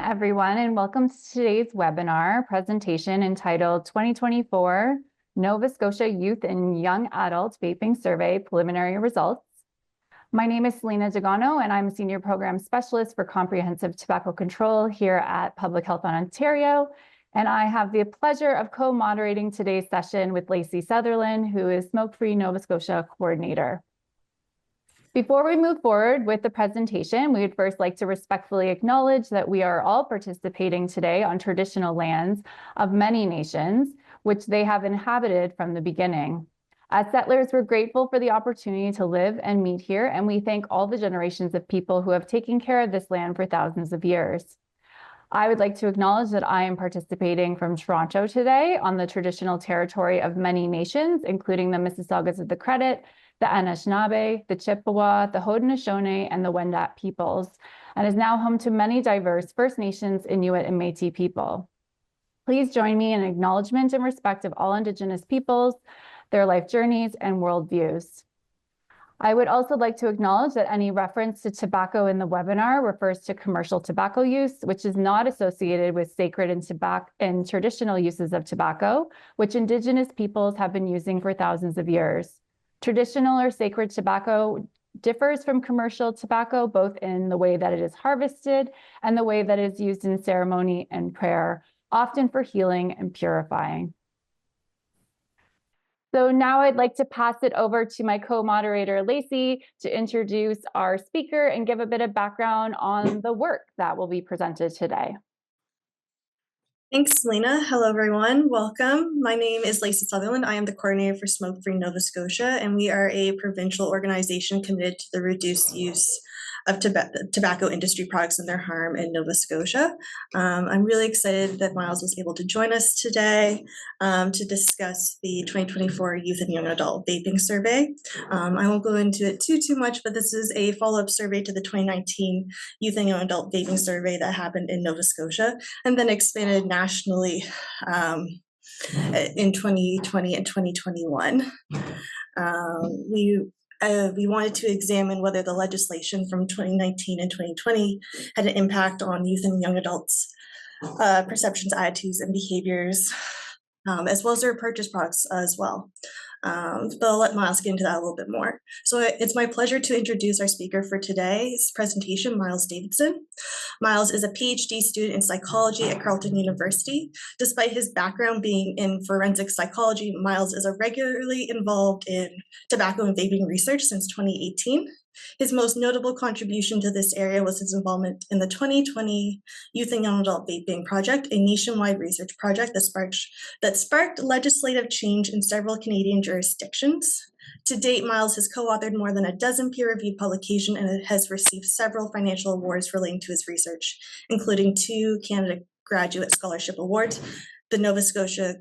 everyone, and welcome to today's webinar presentation entitled 2024 Nova Scotia Youth and Young Adult Vaping Survey Preliminary Results. My name is Selena Degano, and I'm a Senior Program Specialist for Comprehensive Tobacco Control here at Public Health on Ontario, and I have the pleasure of co-moderating today's session with Lacey Sutherland, who is Smoke-Free Nova Scotia Coordinator. Before we move forward with the presentation, we would first like to respectfully acknowledge that we are all participating today on traditional lands of many nations, which they have inhabited from the beginning. As settlers, we're grateful for the opportunity to live and meet here, and we thank all the generations of people who have taken care of this land for thousands of years. I would like to acknowledge that I am participating from Toronto today on the traditional territory of many nations, including the Mississaugas of the Credit, the Anishinaabe, the Chippewa, the Haudenosaunee, and the Wendat peoples, and is now home to many diverse First Nations, Inuit, and Métis people. Please join me in acknowledgement and respect of all Indigenous peoples, their life journeys, and worldviews. I would also like to acknowledge that any reference to tobacco in the webinar refers to commercial tobacco use, which is not associated with sacred and traditional uses of tobacco, which Indigenous peoples have been using for thousands of years. Traditional or sacred tobacco differs from commercial tobacco, both in the way that it is harvested and the way that it is used in ceremony and prayer, often for healing and purifying. So now I'd like to pass it over to my co-moderator, Lacey, to introduce our speaker and give a bit of background on the work that will be presented today. Thanks, Selena. Hello, everyone. Welcome. My name is Lacey Sutherland. I am the coordinator for Smoke-Free Nova Scotia, and we are a provincial organization committed to the reduced use of tobacco industry products and their harm in Nova Scotia. I'm really excited that Miles was able to join us today to discuss the 2024 Youth and Young Adult Vaping Survey. I won't go into it too much, but this is a follow-up survey to the 2019 Youth and Young Adult Vaping Survey that happened in Nova Scotia and then expanded nationally in 2020 and 2021. We wanted to examine whether the legislation from 2019 and 2020 had an impact on youth and young adults' perceptions, attitudes, and behaviors, as well as their purchase products as well. But I'll let Miles get into that a little bit more. So it's my pleasure to introduce our speaker for today's presentation, Miles Davidson. Miles is a PhD student in psychology at Carleton University. Despite his background being in forensic psychology, Miles is regularly involved in tobacco and vaping research since 2018. His most notable contribution to this area was his involvement in the 2020 Youth and Young Adult Vaping Project, a nationwide research project that sparked legislative change in several Canadian jurisdictions. To date, Miles has co-authored more than a dozen peer-reviewed publications and has received several financial awards relating to his research, including 2 Canada Graduate Scholarship Awards, the Nova Scotia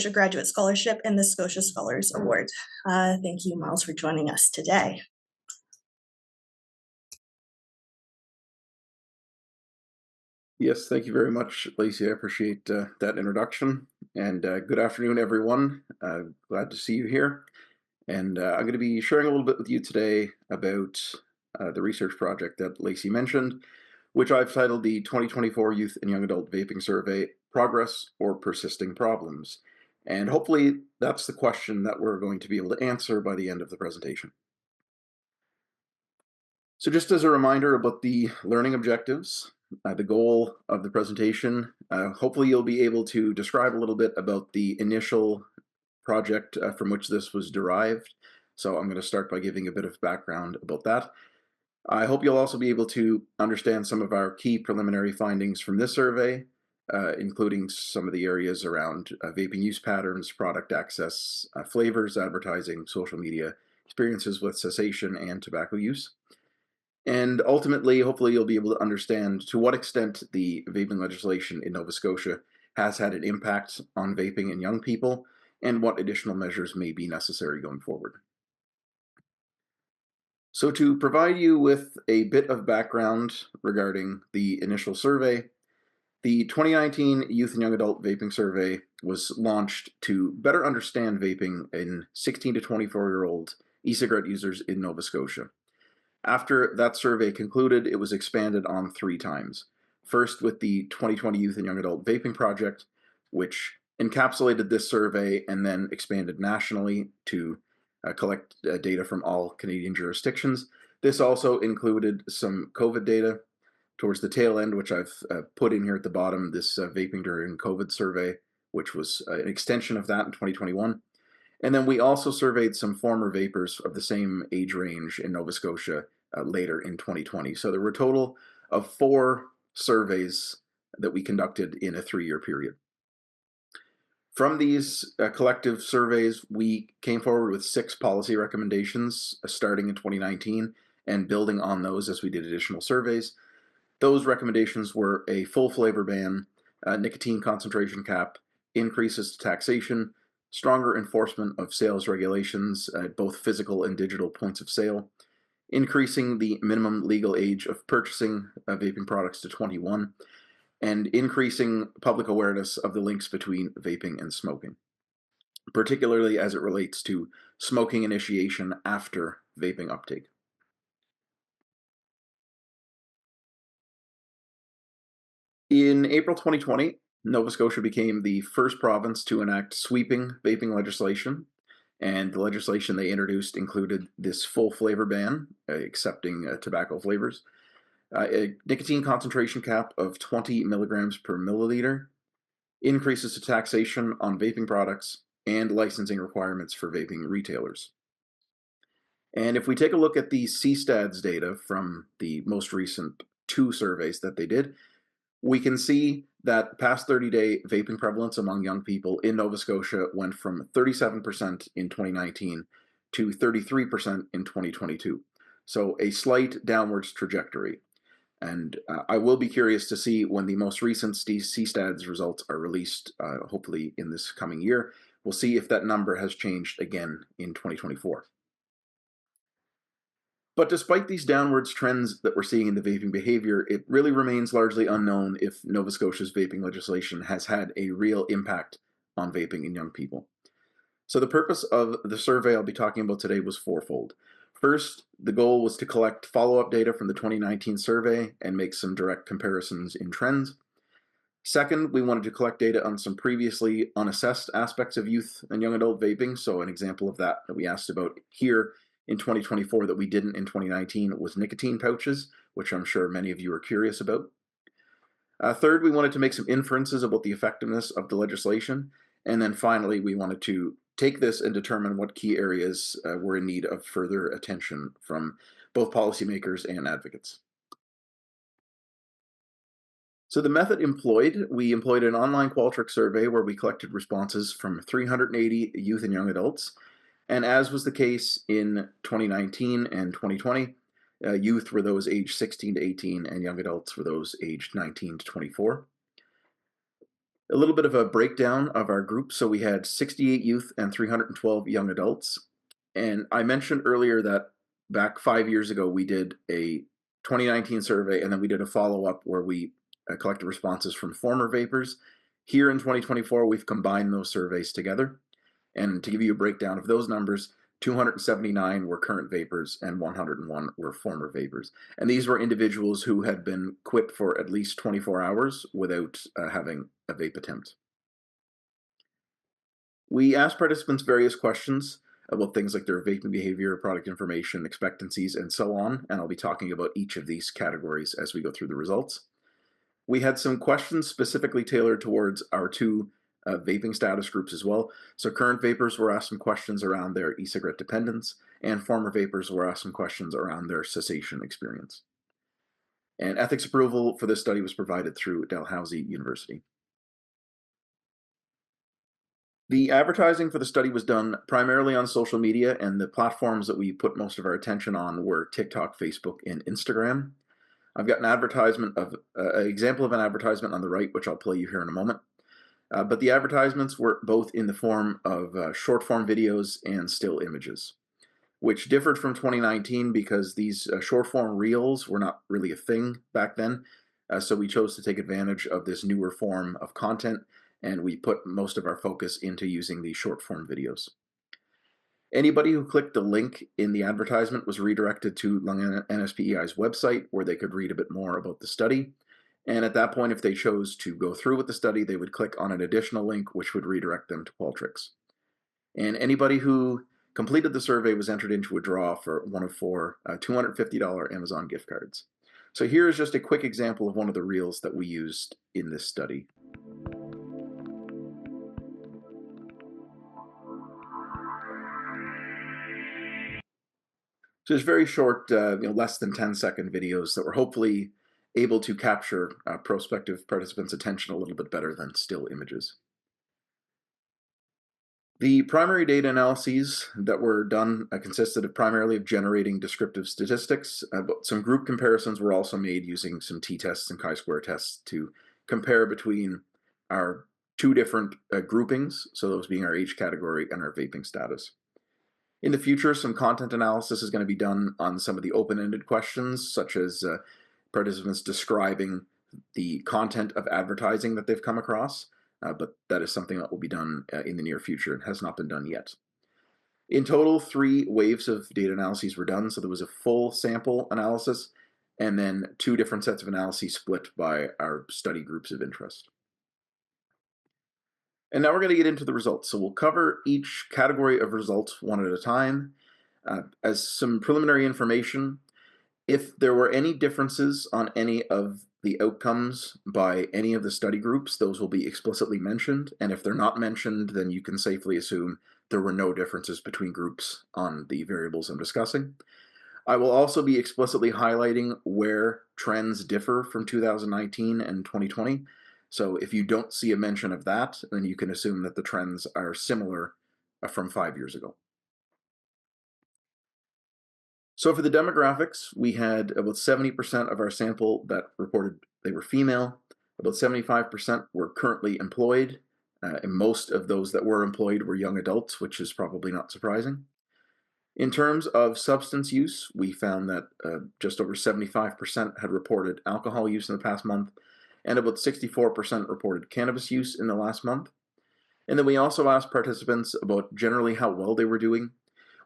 Graduate Scholarship, and the Scotia Scholars Award. Thank you, Miles, for joining us today. Yes, thank you very much, Lacey. I appreciate that introduction. And good afternoon, everyone. Glad to see you here. And I'm going to be sharing a little bit with you today about the research project that Lacey mentioned, which I've titled the 2024 Youth and Young Adult Vaping Survey, Progress or Persisting Problems. And hopefully that's the question that we're going to be able to answer by the end of the presentation. So just as a reminder about the learning objectives, the goal of the presentation, hopefully you'll be able to describe a little bit about the initial project from which this was derived. So I'm going to start by giving a bit of background about that. I hope you'll also be able to understand some of our key preliminary findings from this survey, including some of the areas around vaping use patterns, product access, flavors, advertising, social media, experiences with cessation and tobacco use. And ultimately, hopefully you'll be able to understand to what extent the vaping legislation in Nova Scotia has had an impact on vaping in young people and what additional measures may be necessary going forward. So to provide you with a bit of background regarding the initial survey, the 2019 Youth and Young Adult Vaping Survey was launched to better understand vaping in 16 to 24-year-old e-cigarette users in Nova Scotia. After that survey concluded, it was expanded on 3 times. first with the 2020 Youth and Young Adult Vaping Project, which encapsulated this survey and then expanded nationally to collect data from all Canadian jurisdictions. This also included some COVID data towards the tail end, which I've put in here at the bottom, this Vaping During COVID survey, which was an extension of that in 2021. And then we also surveyed some former vapers of the same age range in Nova Scotia later in 2020. So there were a total of 4 surveys that we conducted in a 3-year period. From these collective surveys, we came forward with 6 policy recommendations starting in 2019 and building on those as we did additional surveys. Those recommendations were a full flavor ban, nicotine concentration cap, increases to taxation, stronger enforcement of sales regulations at both physical and digital points of sale, increasing the minimum legal age of purchasing vaping products to 21, and increasing public awareness of the links between vaping and smoking, particularly as it relates to smoking initiation after vaping uptake. In April 2020, Nova Scotia became the first province to enact sweeping vaping legislation, and the legislation they introduced included this full flavor ban, accepting tobacco flavors, a nicotine concentration cap of 20 milligrams per milliliter, increases to taxation on vaping products, and licensing requirements for vaping retailers. And if we take a look at the CSTADS data from the most recent 2 surveys that they did, we can see that past 30-day vaping prevalence among young people in Nova Scotia went from 37% in 2019 to 33% in 2022. So a slight downwards trajectory. And I will be curious to see when the most recent CSTADS results are released, hopefully in this coming year. We'll see if that number has changed again in 2024. But despite these downwards trends that we're seeing in the vaping behavior, it really remains largely unknown if Nova Scotia's vaping legislation has had a real impact on vaping in young people. So the purpose of the survey I'll be talking about today was 4-fold. First, the goal was to collect follow-up data from the 2019 survey and make some direct comparisons in trends. Second, we wanted to collect data on some previously unassessed aspects of youth and young adult vaping. So an example of that we asked about here in 2024 that we didn't in 2019 was nicotine pouches, which I'm sure many of you are curious about. Third, we wanted to make some inferences about the effectiveness of the legislation. And then finally, we wanted to take this and determine what key areas were in need of further attention from both policymakers and advocates. So the method we employed an online Qualtrics survey where we collected responses from 380 youth and young adults. And as was the case in 2019 and 2020, youth were those aged 16 to 18 and young adults were those aged 19 to 24. A little bit of a breakdown of our group. So we had 68 youth and 312 young adults. And I mentioned earlier that back 5 years ago, we did a 2019 survey and then we did a follow-up where we collected responses from former vapers. Here in 2024, we've combined those surveys together. And to give you a breakdown of those numbers, 279 were current vapers and 101 were former vapers. And these were individuals who had been quit for at least 24 hours without having a vape attempt. We asked participants various questions about things like their vaping behavior, product information, expectancies, and so on. And I'll be talking about each of these categories as we go through the results. We had some questions specifically tailored towards our 2 vaping status groups as well. So current vapers were asked some questions around their e-cigarette dependence, and former vapers were asked some questions around their cessation experience. And ethics approval for this study was provided through Dalhousie University. The advertising for the study was done primarily on social media, and the platforms that we put most of our attention on were TikTok, Facebook, and Instagram. I've got an advertisement of an example of an advertisement on the right, which I'll play you here in a moment. But the advertisements were both in the form of short form videos and still images, which differed from 2019 because these short form reels were not really a thing back then. So we chose to take advantage of this newer form of content, and we put most of our focus into using these short form videos. Anybody who clicked the link in the advertisement was redirected to Lung NSPEI's website where they could read a bit more about the study. And at that point, if they chose to go through with the study, they would click on an additional link, which would redirect them to Qualtrics. And anybody who completed the survey was entered into a draw for one of four $250 Amazon gift cards. So here is just a quick example of one of the reels that we used in this study. So there's very short, less than 10-second videos that were hopefully able to capture prospective participants' attention a little bit better than still images. The primary data analyses that were done consisted of primarily of generating descriptive statistics, but some group comparisons were also made using some t-tests and chi-square tests to compare between our two different groupings, so those being our age category and our vaping status. In the future, some content analysis is going to be done on some of the open-ended questions, such as participants describing the content of advertising that they've come across, but that is something that will be done in the near future and has not been done yet. In total, 3 waves of data analyses were done, so there was a full sample analysis, and then 2 different sets of analyses split by our study groups of interest. And now we're going to get into the results. So we'll cover each category of results one at a time. As some preliminary information, if there were any differences on any of the outcomes by any of the study groups, those will be explicitly mentioned. And if they're not mentioned, then you can safely assume there were no differences between groups on the variables I'm discussing. I will also be explicitly highlighting where trends differ from 2019 and 2020. So if you don't see a mention of that, then you can assume that the trends are similar from 5 years ago. So for the demographics, we had about 70% of our sample that reported they were female. About 75% were currently employed, and most of those that were employed were young adults, which is probably not surprising. In terms of substance use, we found that just over 75% had reported alcohol use in the past month, and about 64% reported cannabis use in the last month. And then we also asked participants about generally how well they were doing.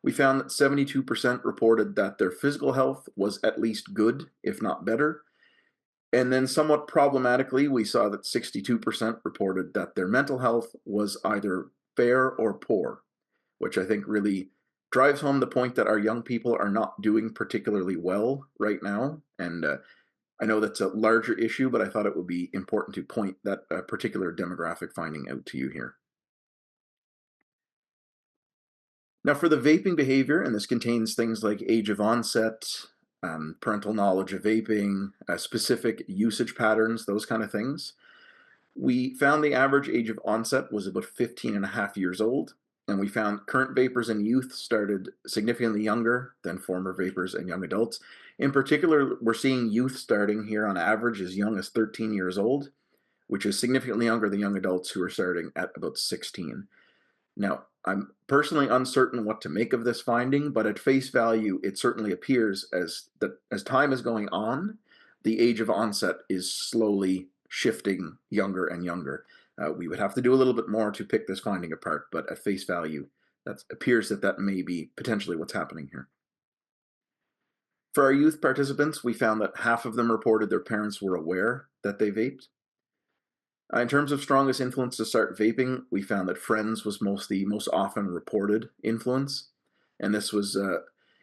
We found that 72% reported that their physical health was at least good, if not better. And then somewhat problematically, we saw that 62% reported that their mental health was either fair or poor, which I think really drives home the point that our young people are not doing particularly well right now. And I know that's a larger issue, but I thought it would be important to point that particular demographic finding out to you here. Now for the vaping behavior, and this contains things like age of onset, parental knowledge of vaping, specific usage patterns, those kind of things. We found the average age of onset was about 15 and a half years old, and we found current vapers and youth started significantly younger than former vapers and young adults. In particular, we're seeing youth starting here on average as young as 13 years old, which is significantly younger than young adults who are starting at about 16. Now, I'm personally uncertain what to make of this finding, but at face value, it certainly appears as time is going on, the age of onset is slowly shifting younger and younger. We would have to do a little bit more to pick this finding apart, but at face value, that appears that may be potentially what's happening here. For our youth participants, we found that half of them reported their parents were aware that they vaped. In terms of strongest influence to start vaping, we found that friends was the most often reported influence, and this was,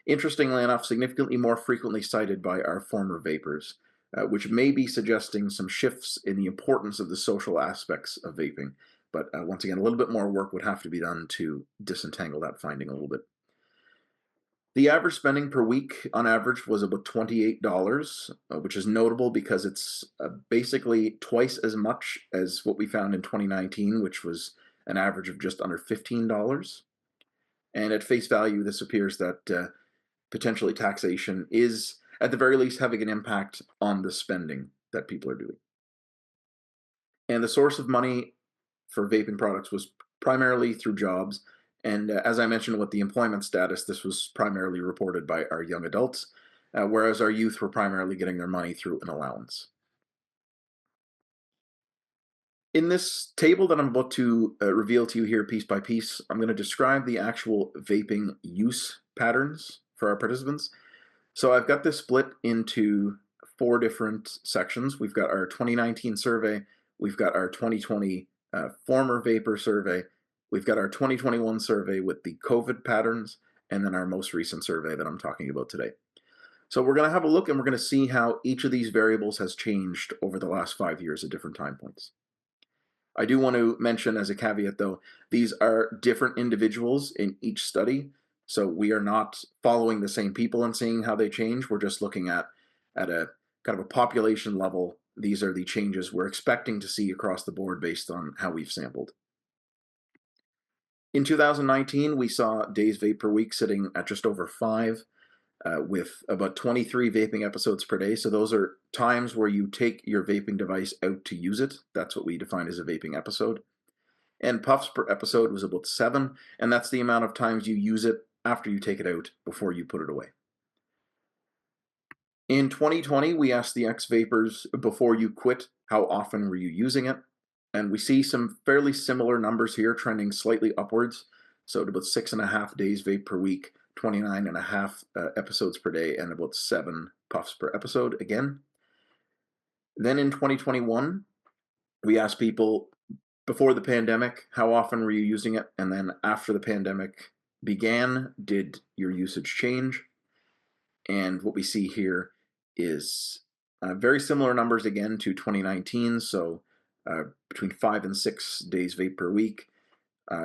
interestingly enough, significantly more frequently cited by our former vapers, which may be suggesting some shifts in the importance of the social aspects of vaping. But once again, a little bit more work would have to be done to disentangle that finding a little bit. The average spending per week on average was about $28, which is notable because it's basically twice as much as what we found in 2019, which was an average of just under $15. And at face value, this appears that potentially taxation is, at the very least, having an impact on the spending that people are doing. And the source of money for vaping products was primarily through jobs. And as I mentioned with the employment status, this was primarily reported by our young adults, whereas our youth were primarily getting their money through an allowance. In this table that I'm about to reveal to you here piece by piece, I'm going to describe the actual vaping use patterns for our participants. So I've got this split into 4 different sections. We've got our 2019 survey, we've got our 2020 former vapor survey, we've got our 2021 survey with the COVID patterns, and then our most recent survey that I'm talking about today. So we're going to have a look and we're going to see how each of these variables has changed over the last 5 years at different time points. I do want to mention as a caveat though, these are different individuals in each study. So we are not following the same people and seeing how they change. We're just looking at a kind of a population level. These are the changes we're expecting to see across the board based on how we've sampled. In 2019, we saw days vape per week sitting at just over 5. With about 23 vaping episodes per day. So those are times where you take your vaping device out to use it. That's what we define as a vaping episode. And puffs per episode was about 7, and that's the amount of times you use it after you take it out before you put it away. In 2020, we asked the ex-vapers before you quit, how often were you using it? And we see some fairly similar numbers here trending slightly upwards. So at about 6.5 days vape per week, 29.5 episodes per day, and about 7 puffs per episode again. Then in 2021, we asked people before the pandemic, how often were you using it? And then after the pandemic began, did your usage change? And what we see here is very similar numbers again to 2019. So between 5 and 6 days vape per week,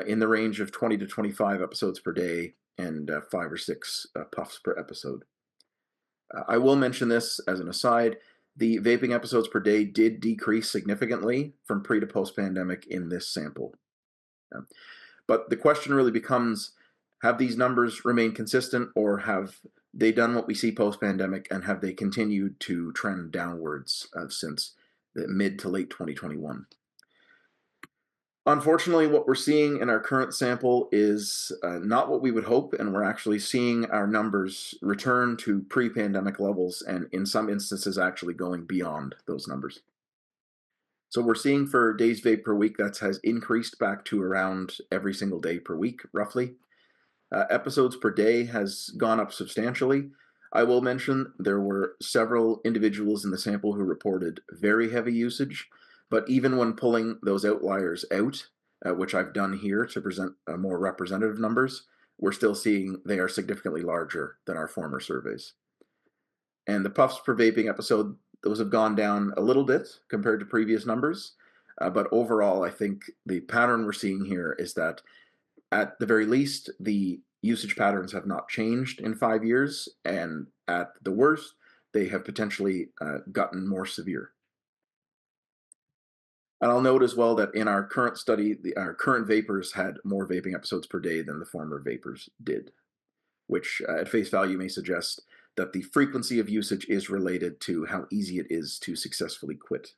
in the range of 20 to 25 episodes per day, and 5 or 6 puffs per episode. I will mention this as an aside, the vaping episodes per day did decrease significantly from pre to post pandemic in this sample. But the question really becomes, have these numbers remained consistent, or have they done what we see post pandemic, and have they continued to trend downwards since the mid to late 2021? Unfortunately, what we're seeing in our current sample is not what we would hope, and we're actually seeing our numbers return to pre-pandemic levels, and in some instances actually going beyond those numbers. So we're seeing for days vape per week, that has increased back to around every single day per week, roughly. Episodes per day has gone up substantially. I will mention there were several individuals in the sample who reported very heavy usage, but even when pulling those outliers out, which I've done here to present more representative numbers, we're still seeing they are significantly larger than our former surveys. And the puffs per vaping episode, those have gone down a little bit compared to previous numbers, but overall I think the pattern we're seeing here is that at the very least, the usage patterns have not changed in 5 years, and at the worst, they have potentially gotten more severe. And I'll note as well that in our current study, our current vapors had more vaping episodes per day than the former vapors did, which at face value may suggest that the frequency of usage is related to how easy it is to successfully quit.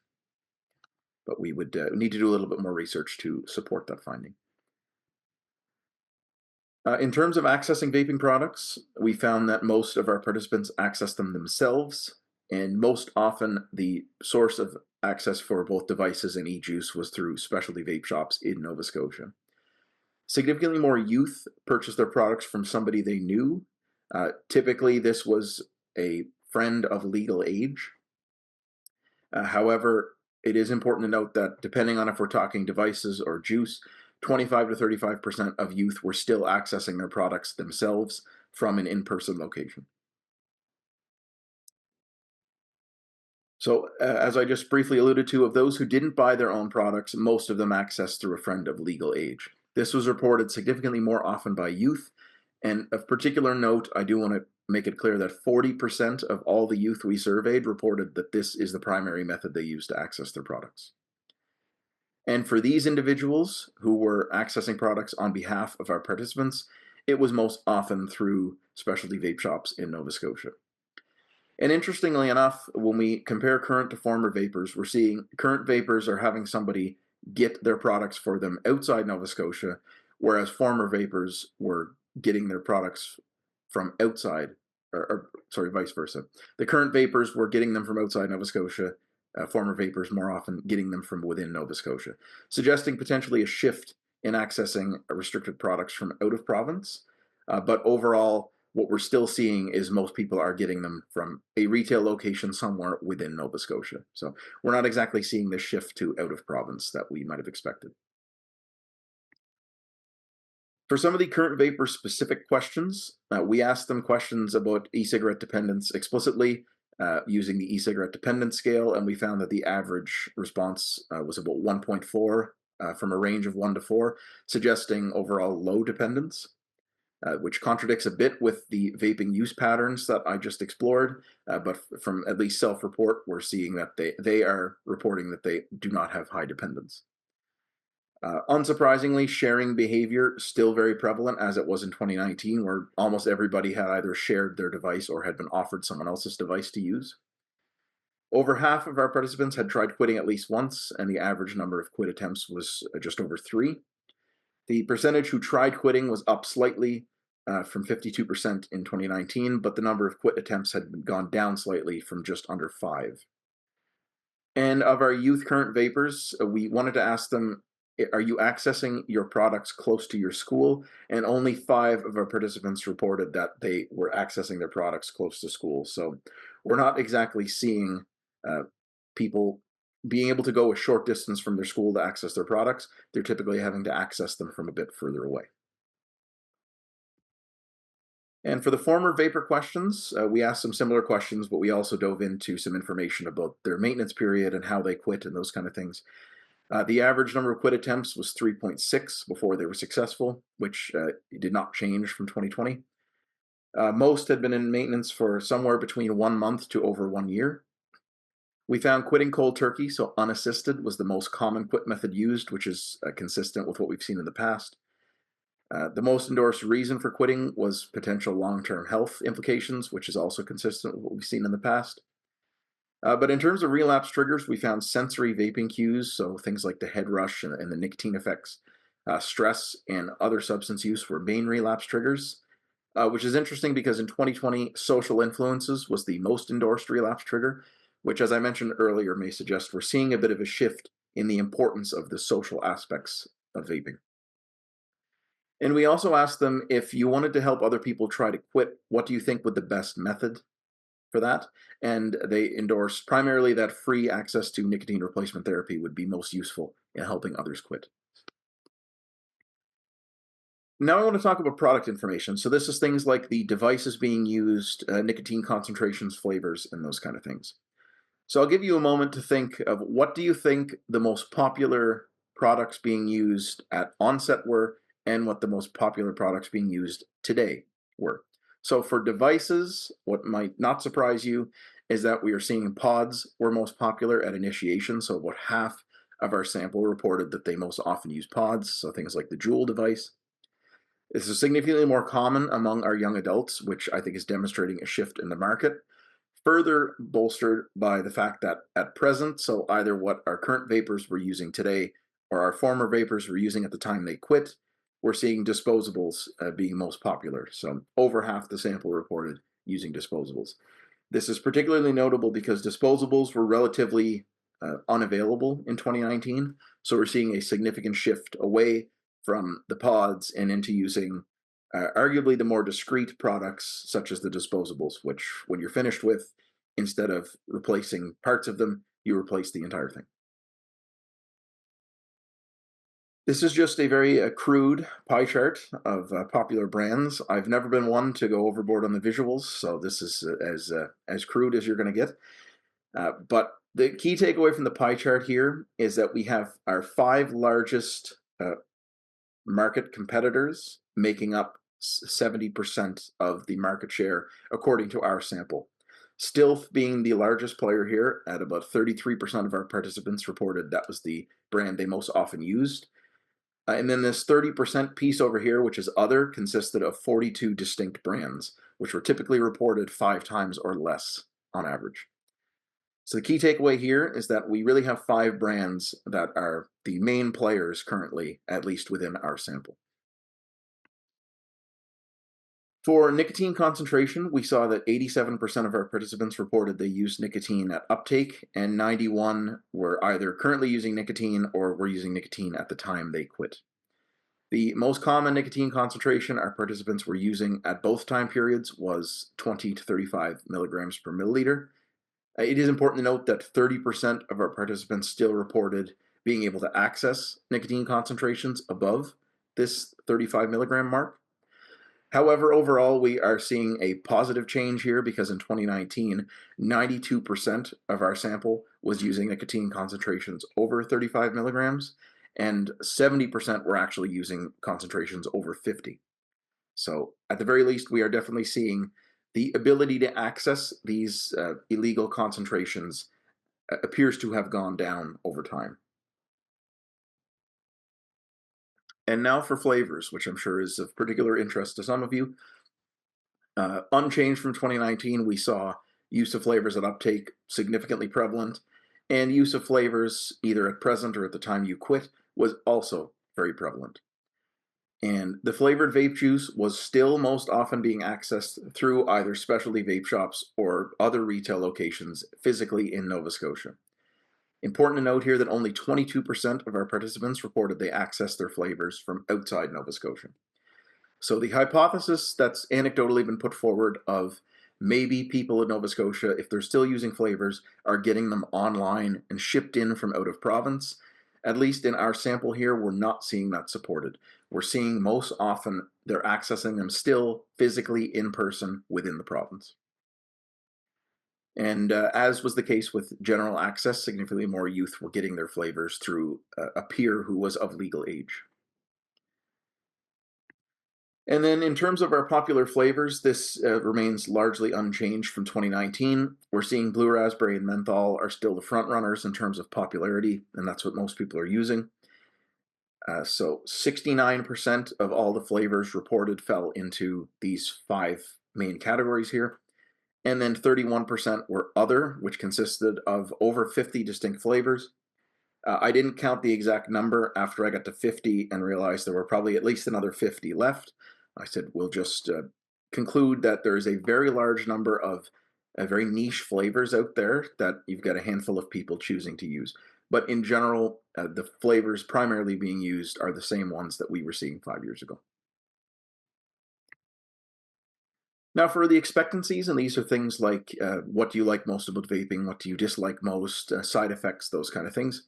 But we would need to do a little bit more research to support that finding. In terms of accessing vaping products, we found that most of our participants access them themselves, and most often the source of access for both devices and e-juice was through specialty vape shops in Nova Scotia. Significantly more youth purchased their products from somebody they knew. Typically, this was a friend of legal age. However, it is important to note that depending on if we're talking devices or juice, 25 to 35% of youth were still accessing their products themselves from an in-person location. So as I just briefly alluded to, of those who didn't buy their own products, most of them accessed through a friend of legal age. This was reported significantly more often by youth, and of particular note, I do want to make it clear that 40% of all the youth we surveyed reported that this is the primary method they use to access their products. And for these individuals who were accessing products on behalf of our participants, it was most often through specialty vape shops in Nova Scotia. And interestingly enough, when we compare current to former vapors, we're seeing current vapors are having somebody get their products for them outside Nova Scotia, whereas former vapors were getting their products from outside, or sorry, vice versa. The current vapors were getting them from outside Nova Scotia, former vapors more often getting them from within Nova Scotia, suggesting potentially a shift in accessing restricted products from out of province. But overall, what we're still seeing is most people are getting them from a retail location somewhere within Nova Scotia. So we're not exactly seeing the shift to out of province that we might have expected. For some of the current vapor specific questions, we asked them questions about e-cigarette dependence explicitly using the e-cigarette dependence scale, and we found that the average response was about 1.4 from a range of 1 to 4, suggesting overall low dependence. Which contradicts a bit with the vaping use patterns that I just explored, but from at least self-report, we're seeing that they are reporting that they do not have high dependence. Unsurprisingly, sharing behavior still very prevalent as it was in 2019, where almost everybody had either shared their device or had been offered someone else's device to use. Over half of our participants had tried quitting at least once, and the average number of quit attempts was just over 3. The percentage who tried quitting was up slightly from 52% in 2019, but the number of quit attempts had gone down slightly from just under 5. And of our youth current vapors, we wanted to ask them, are you accessing your products close to your school? And only 5 of our participants reported that they were accessing their products close to school. So we're not exactly seeing people being able to go a short distance from their school to access their products. They're typically having to access them from a bit further away. And for the former vapor questions, we asked some similar questions, but we also dove into some information about their maintenance period and how they quit and those kind of things. The average number of quit attempts was 3.6 before they were successful, which did not change from 2020. Most had been in maintenance for somewhere between 1 month to over 1 year. We found quitting cold turkey, so unassisted, was the most common quit method used, which is consistent with what we've seen in the past. The most endorsed reason for quitting was potential long-term health implications, which is also consistent with what we've seen in the past. But in terms of relapse triggers, we found sensory vaping cues, so things like the head rush and the nicotine effects, stress, and other substance use were main relapse triggers, which is interesting because in 2020, social influences was the most endorsed relapse trigger, which, as I mentioned earlier, may suggest we're seeing a bit of a shift in the importance of the social aspects of vaping. And we also asked them, if you wanted to help other people try to quit, what do you think would the best method for that? And they endorsed primarily that free access to nicotine replacement therapy would be most useful in helping others quit. Now I want to talk about product information. So this is things like the devices being used, nicotine concentrations, flavors, and those kind of things. So I'll give you a moment to think of, what do you think the most popular products being used at onset were, and what the most popular products being used today were. So for devices, what might not surprise you is that we are seeing pods were most popular at initiation. So about half of our sample reported that they most often use pods, so things like the Juul device. This is significantly more common among our young adults, which I think is demonstrating a shift in the market, further bolstered by the fact that at present, so either what our current vapors were using today or our former vapors were using at the time they quit, we're seeing disposables being most popular. So over half the sample reported using disposables. This is particularly notable because disposables were relatively unavailable in 2019. So we're seeing a significant shift away from the pods and into using arguably the more discrete products such as the disposables, which when you're finished with, instead of replacing parts of them, you replace the entire thing. This is just a very crude pie chart of popular brands. I've never been one to go overboard on the visuals, so this is as crude as you're going to get. But the key takeaway from the pie chart here is that we have our 5 largest market competitors making up 70% of the market share according to our sample. Stilf being the largest player here at about 33% of our participants reported that was the brand they most often used. And then this 30% piece over here, which is other, consisted of 42 distinct brands, which were typically reported 5 times or less on average. So the key takeaway here is that we really have 5 brands that are the main players currently, at least within our sample. For nicotine concentration, we saw that 87% of our participants reported they used nicotine at uptake, and 91 were either currently using nicotine or were using nicotine at the time they quit. The most common nicotine concentration our participants were using at both time periods was 20 to 35 milligrams per milliliter. It is important to note that 30% of our participants still reported being able to access nicotine concentrations above this 35 milligram mark. However, overall, we are seeing a positive change here because in 2019, 92% of our sample was using nicotine concentrations over 35 milligrams, and 70% were actually using concentrations over 50. So, at the very least, we are definitely seeing the ability to access these illegal concentrations appears to have gone down over time. And now for flavors, which I'm sure is of particular interest to some of you. Unchanged from 2019, we saw use of flavors at uptake significantly prevalent, and use of flavors either at present or at the time you quit was also very prevalent. And the flavored vape juice was still most often being accessed through either specialty vape shops or other retail locations physically in Nova Scotia. Important to note here that only 22% of our participants reported they accessed their flavors from outside Nova Scotia. So the hypothesis that's anecdotally been put forward of maybe people in Nova Scotia, if they're still using flavors, are getting them online and shipped in from out of province. At least in our sample here, we're not seeing that supported. We're seeing most often they're accessing them still physically in person within the province. And as was the case with general access, significantly more youth were getting their flavors through a peer who was of legal age. And then in terms of our popular flavors, this remains largely unchanged from 2019. We're seeing blue raspberry and menthol are still the front runners in terms of popularity, and that's what most people are using. So 69% of all the flavors reported fell into these 5 main categories here. And then 31% were other, which consisted of over 50 distinct flavors. I didn't count the exact number after I got to 50 and realized there were probably at least another 50 left. I said, we'll just conclude that there's a very large number of very niche flavors out there that you've got a handful of people choosing to use. But in general, the flavors primarily being used are the same ones that we were seeing 5 years ago. Now for the expectancies, and these are things like what do you like most about vaping, what do you dislike most, side effects, those kind of things.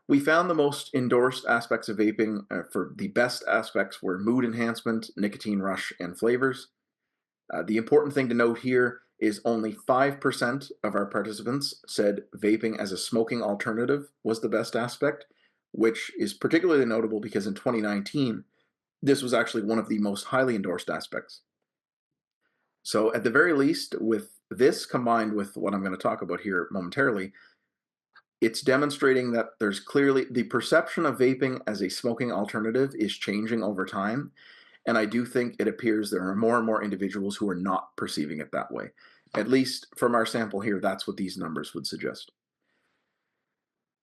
We found the most endorsed aspects of vaping for the best aspects were mood enhancement, nicotine rush, and flavors. The important thing to note here is only 5% of our participants said vaping as a smoking alternative was the best aspect, which is particularly notable because in 2019, this was actually one of the most highly endorsed aspects. So at the very least, with this combined with what I'm going to talk about here momentarily, it's demonstrating that there's clearly the perception of vaping as a smoking alternative is changing over time. And I do think it appears there are more and more individuals who are not perceiving it that way. At least from our sample here, that's what these numbers would suggest.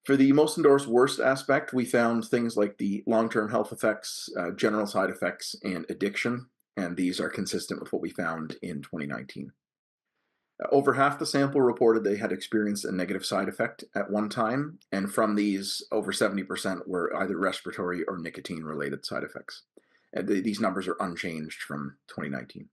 For the most endorsed worst aspect, we found things like the long-term health effects, general side effects, and addiction. And these are consistent with what we found in 2019. Over half the sample reported they had experienced a negative side effect at one time, and from these, over 70% were either respiratory or nicotine-related side effects. These numbers are unchanged from 2019.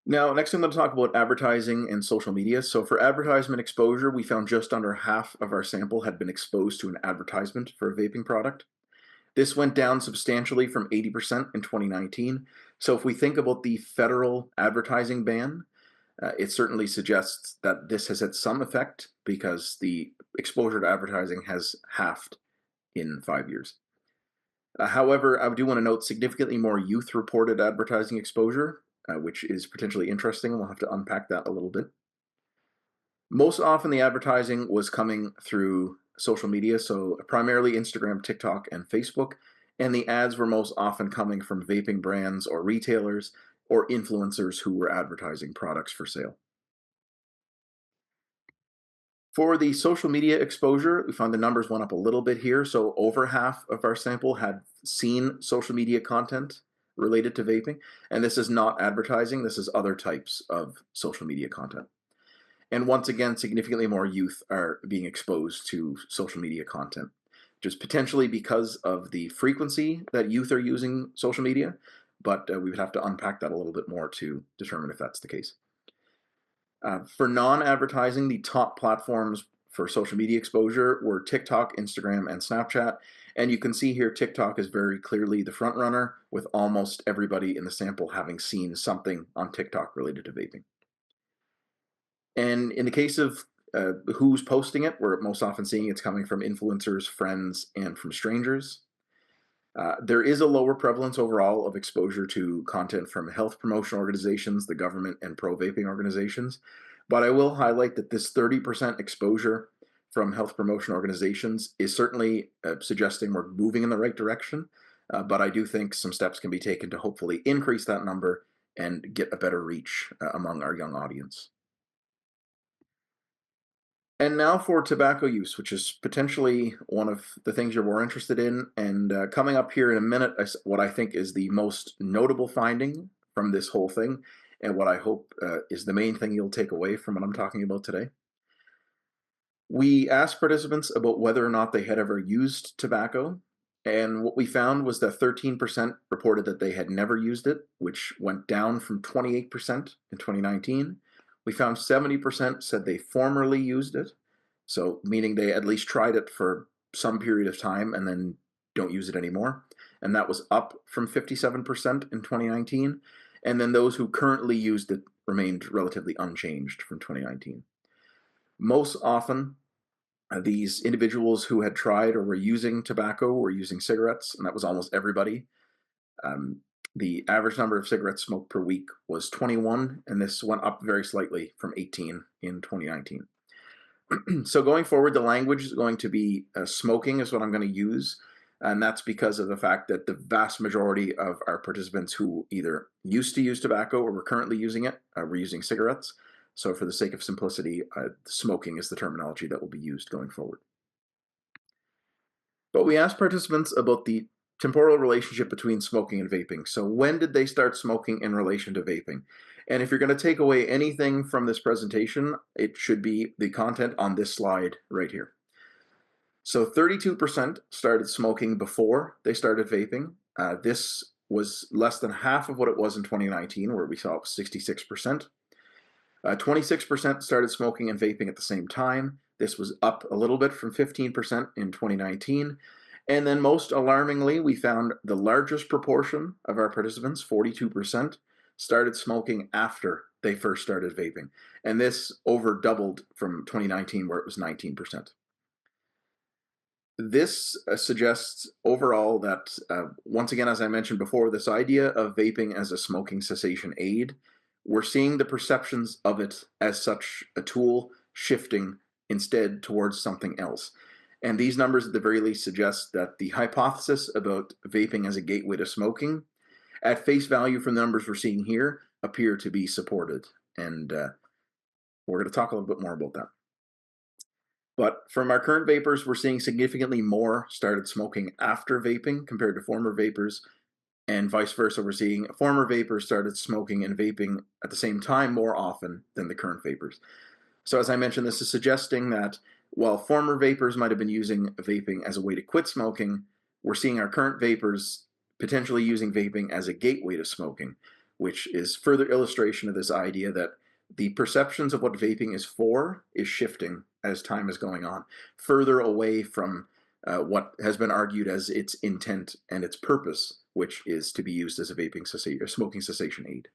Now, next I'm going to talk about advertising and social media. So for advertisement exposure, we found just under half of our sample had been exposed to an advertisement for a vaping product. This went down substantially from 80% in 2019. So if we think about the federal advertising ban, it certainly suggests that this has had some effect because the exposure to advertising has halved in 5 years. However, I do want to note significantly more youth reported advertising exposure, which is potentially interesting. We'll have to unpack that a little bit. Most often the advertising was coming through social media, so primarily Instagram, TikTok, and Facebook, and the ads were most often coming from vaping brands or retailers or influencers who were advertising products for sale. For the social media exposure, we found the numbers went up a little bit here, so over half of our sample had seen social media content related to vaping, and this is not advertising, this is other types of social media content. And once again, significantly more youth are being exposed to social media content. just potentially because of the frequency that youth are using social media, but we would have to unpack that a little bit more to determine if that's the case. For non-advertising, the top platforms for social media exposure were TikTok, Instagram, and Snapchat. And you can see here TikTok is very clearly the front runner, with almost everybody in the sample having seen something on TikTok related to vaping. And in the case of who's posting it, we're most often seeing it's coming from influencers, friends, and from strangers. There is a lower prevalence overall of exposure to content from health promotion organizations, the government, and pro-vaping organizations. But I will highlight that this 30% exposure from health promotion organizations is certainly suggesting we're moving in the right direction. But I do think some steps can be taken to hopefully increase that number and get a better reach among our young audience. And now for tobacco use, which is potentially one of the things you're more interested in. And coming up here in a minute, what I think is the most notable finding from this whole thing, and what I hope is the main thing you'll take away from what I'm talking about today. We asked participants about whether or not they had ever used tobacco, and what we found was that 13% reported that they had never used it, which went down from 28% in 2019. We found 70% said they formerly used it, so meaning they at least tried it for some period of time and then don't use it anymore. And that was up from 57% in 2019. And then those who currently used it remained relatively unchanged from 2019. Most often, these individuals who had tried or were using tobacco were using cigarettes, and that was almost everybody. The average number of cigarettes smoked per week was 21, and this went up very slightly from 18 in 2019. So going forward, the language is going to be smoking is what I'm going to use, and that's because of the fact that the vast majority of our participants who either used to use tobacco or were currently using it were using cigarettes. So for the sake of simplicity, smoking is the terminology that will be used going forward. But we asked participants about the temporal relationship between smoking and vaping. So when did they start smoking in relation to vaping? And if you're going to take away anything from this presentation, it should be the content on this slide right here. So 32% started smoking before they started vaping. This was less than half of what it was in 2019, where we saw it was 66%. 26% started smoking and vaping at the same time. This was up a little bit from 15% in 2019. And then most alarmingly, we found the largest proportion of our participants, 42%, started smoking after they first started vaping. And this over doubled from 2019, where it was 19%. This suggests overall that, once again, as I mentioned before, this idea of vaping as a smoking cessation aid, we're seeing the perceptions of it as such a tool shifting instead towards something else. And these numbers at the very least suggest that the hypothesis about vaping as a gateway to smoking, at face value from the numbers we're seeing here, appear to be supported. And we're going to talk a little bit more about that. But from our current vapors, we're seeing significantly more started smoking after vaping compared to former vapors, and vice versa. We're seeing former vapors started smoking and vaping at the same time more often than the current vapors. So as I mentioned, this is suggesting that while former vapors might have been using vaping as a way to quit smoking, we're seeing our current vapors potentially using vaping as a gateway to smoking, which is further illustration of this idea that the perceptions of what vaping is for is shifting as time is going on, further away from what has been argued as its intent and its purpose, which is to be used as a vaping cessation, or smoking cessation aid.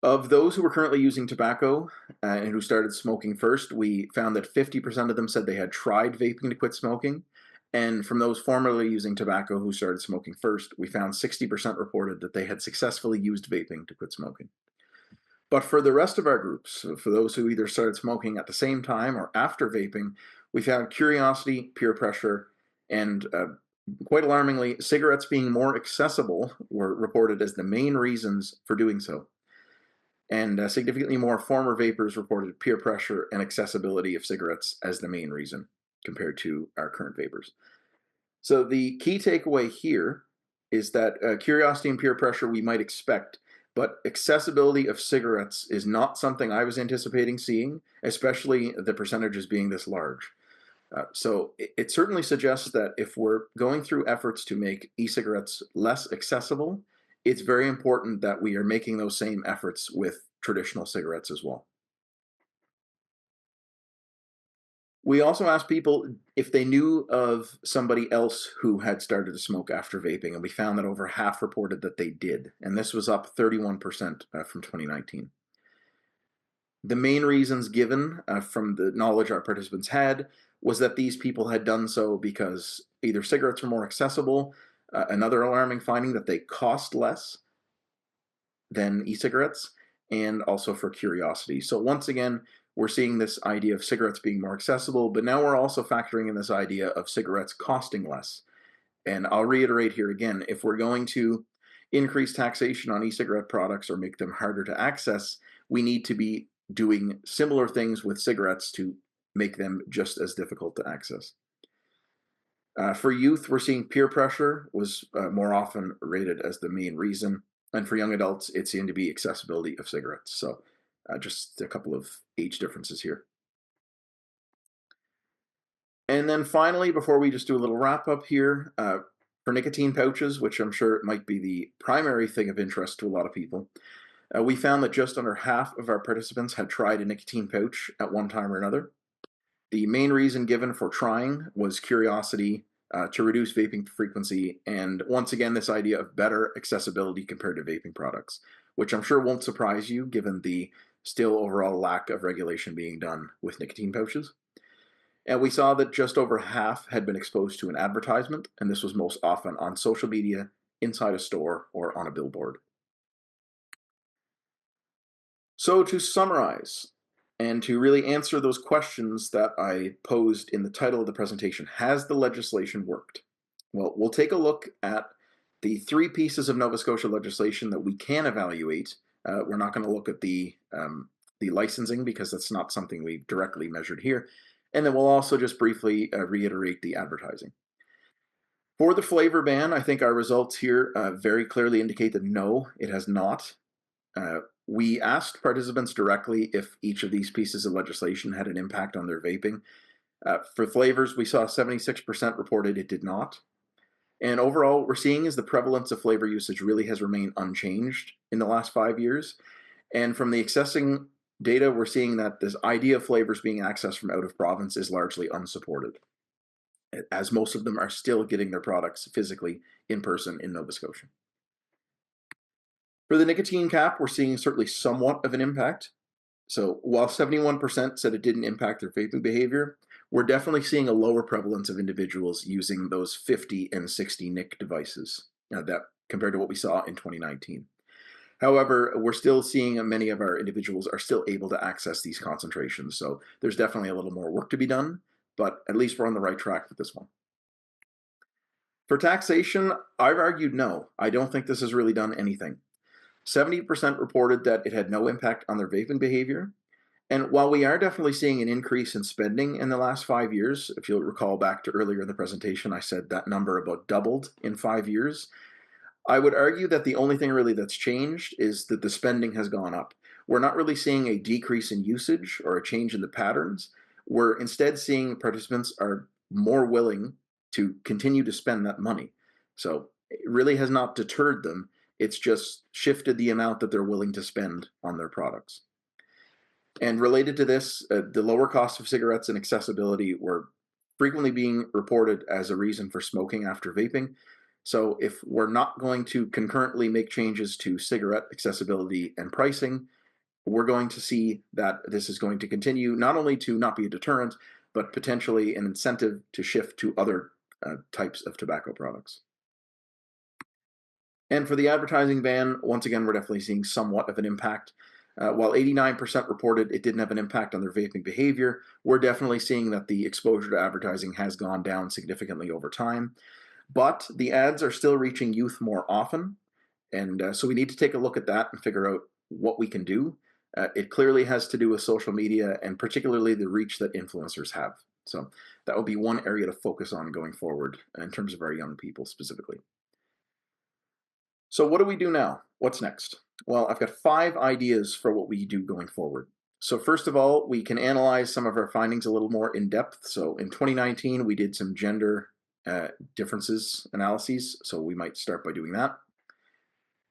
Of those who were currently using tobacco and who started smoking first, we found that 50% of them said they had tried vaping to quit smoking. And from those formerly using tobacco who started smoking first, we found 60% reported that they had successfully used vaping to quit smoking. But for the rest of our groups, so for those who either started smoking at the same time or after vaping, we found curiosity, peer pressure, and quite alarmingly, cigarettes being more accessible were reported as the main reasons for doing so. And significantly more former vapors reported peer pressure and accessibility of cigarettes as the main reason compared to our current vapors. So the key takeaway here is that curiosity and peer pressure we might expect, but accessibility of cigarettes is not something I was anticipating seeing, especially the percentages being this large. So it certainly suggests that if we're going through efforts to make e-cigarettes less accessible, it's very important that we are making those same efforts with traditional cigarettes as well. We also asked people if they knew of somebody else who had started to smoke after vaping, and we found that over half reported that they did, and this was up 31% from 2019. The main reasons given from the knowledge our participants had was that these people had done so because either cigarettes were more accessible, another alarming finding that they cost less than e-cigarettes, and also for curiosity. So once again, we're seeing this idea of cigarettes being more accessible, but now we're also factoring in this idea of cigarettes costing less. And I'll reiterate here again, if we're going to increase taxation on e-cigarette products or make them harder to access, we need to be doing similar things with cigarettes to make them just as difficult to access. For youth, we're seeing peer pressure was more often rated as the main reason. And for young adults, it seemed to be accessibility of cigarettes. So just a couple of age differences here. And then finally, before we just do a little wrap up here, for nicotine pouches, which I'm sure might be the primary thing of interest to a lot of people, we found that just under half of our participants had tried a nicotine pouch at one time or another. The main reason given for trying was curiosity, to reduce vaping frequency, and once again, this idea of better accessibility compared to vaping products, which I'm sure won't surprise you given the still overall lack of regulation being done with nicotine pouches. And we saw that just over half had been exposed to an advertisement, and this was most often on social media, inside a store, or on a billboard. So to summarize, and to really answer those questions that I posed in the title of the presentation, has the legislation worked? Well, we'll take a look at the three pieces of Nova Scotia legislation that we can evaluate. We're not going to look at the licensing because that's not something we've directly measured here. And then we'll also just briefly reiterate the advertising. For the flavor ban, I think our results here very clearly indicate that no, it has not. We asked participants directly if each of these pieces of legislation had an impact on their vaping. For flavors, we saw 76% reported it did not. And overall, what we're seeing is the prevalence of flavor usage really has remained unchanged in the last 5 years. And from the accessing data, we're seeing that this idea of flavors being accessed from out of province is largely unsupported, as most of them are still getting their products physically in person in Nova Scotia. For the nicotine cap, we're seeing certainly somewhat of an impact. So while 71% said it didn't impact their vaping behavior, we're definitely seeing a lower prevalence of individuals using those 50 and 60 nic devices that compared to what we saw in 2019. However, we're still seeing many of our individuals are still able to access these concentrations. So there's definitely a little more work to be done, but at least we're on the right track with this one. For taxation, I've argued no. I don't think this has really done anything. 70% reported that it had no impact on their vaping behavior. And while we are definitely seeing an increase in spending in the last 5 years, if you'll recall back to earlier in the presentation, I said that number about doubled in 5 years. I would argue that the only thing really that's changed is that the spending has gone up. We're not really seeing a decrease in usage or a change in the patterns. We're instead seeing participants are more willing to continue to spend that money. So it really has not deterred them. It's just shifted the amount that they're willing to spend on their products. And related to this, the lower cost of cigarettes and accessibility were frequently being reported as a reason for smoking after vaping. So if we're not going to concurrently make changes to cigarette accessibility and pricing, we're going to see that this is going to continue not only to not be a deterrent, but potentially an incentive to shift to other types of tobacco products. And for the advertising ban, once again, we're definitely seeing somewhat of an impact. While 89% reported it didn't have an impact on their vaping behavior, we're definitely seeing that the exposure to advertising has gone down significantly over time. But the ads are still reaching youth more often, and so we need to take a look at that and figure out what we can do. It clearly has to do with social media and particularly the reach that influencers have. So that will be one area to focus on going forward in terms of our young people specifically. So what do we do now? What's next? Well, I've got 5 ideas for what we do going forward. So first of all, we can analyze some of our findings a little more in depth. So in 2019, we did some gender differences analyses. So we might start by doing that.